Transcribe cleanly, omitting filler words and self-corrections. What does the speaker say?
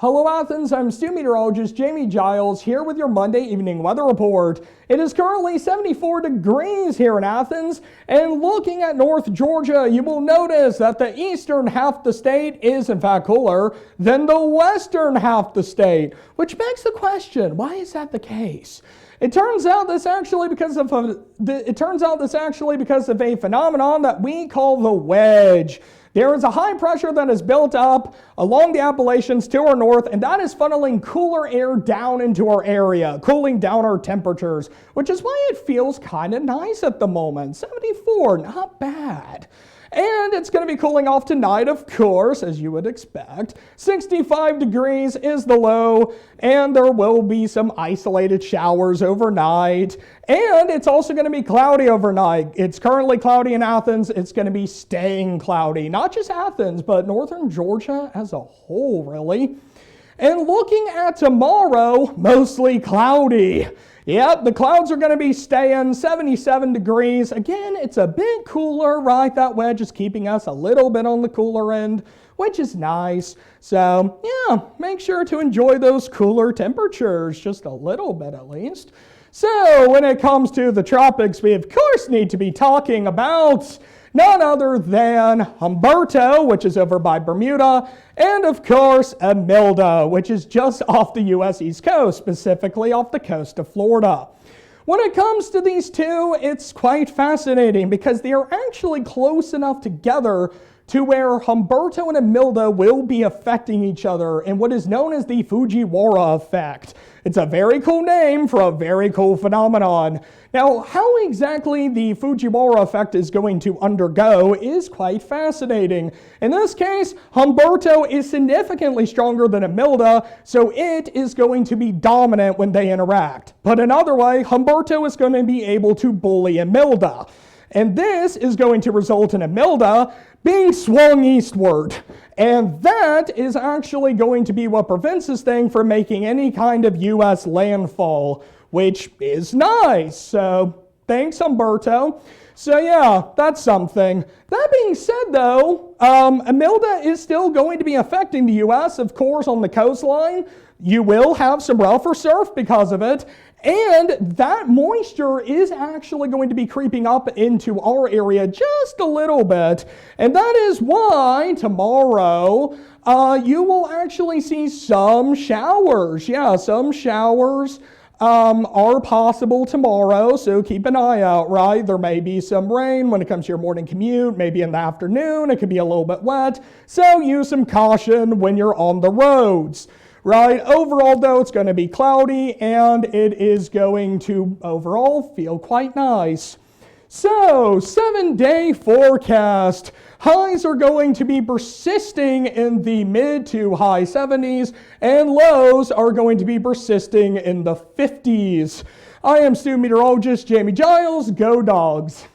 Hello Athens, I'm meteorologist Jamie Giles here with your Monday evening weather report. It is currently 74 degrees here in Athens, and looking at North Georgia, you will notice that the eastern half of the state is in fact cooler than the western half of the state, which begs the question, why is that the case? It turns out this actually because of a phenomenon that we call the wedge. There is a high pressure that is built up along the Appalachians to our north, and that is funneling cooler air down into our area, cooling down our temperatures, which is why it feels kind of nice at the moment. 74, not bad. And it's going to be cooling off tonight, of course, as you would expect. 65 degrees is the low, and there will be some isolated showers overnight. And it's also going to be cloudy overnight. It's currently cloudy in Athens. It's going to be staying cloudy. Not just Athens, but northern Georgia as a whole, really. And looking at tomorrow, mostly cloudy. Yep, the clouds are going to be staying 77 degrees. Again, it's a bit cooler, right? That wedge is keeping us a little bit on the cooler end, which is nice. So, yeah, make sure to enjoy those cooler temperatures, just a little bit at least. So, when it comes to the tropics, we of course need to be talking about none other than Humberto, which is over by Bermuda, and of course Imelda, which is just off the U.S. East Coast, specifically off the coast of Florida. When it comes to these two, it's quite fascinating because they are actually close enough together to where Humberto and Imelda will be affecting each other in what is known as the Fujiwara effect. It's a very cool name for a very cool phenomenon. Now, how exactly the Fujiwara effect is going to undergo is quite fascinating. In this case, Humberto is significantly stronger than Imelda, so it is going to be dominant when they interact. But another way, Humberto is going to be able to bully Imelda. And this is going to result in Imelda being swung eastward. And that is actually going to be what prevents this thing from making any kind of U.S. landfall, which is nice. So thanks, Humberto. So yeah, that's something. That being said though, Imelda is still going to be affecting the U.S., of course, on the coastline. You will have some rougher surf because of it. And that moisture is actually going to be creeping up into our area just a little bit. And that is why tomorrow you will actually see some showers. Yeah, some showers are possible tomorrow, so keep an eye out, right? There may be some rain when it comes to your morning commute, maybe in the afternoon, it could be a little bit wet, so use some caution when you're on the roads, right? Overall, though, it's going to be cloudy, and it is going to overall feel quite nice. So, 7-day forecast. Highs are going to be persisting in the mid to high 70s, and lows are going to be persisting in the 50s. I am meteorologist Jamie Giles. Go Dogs!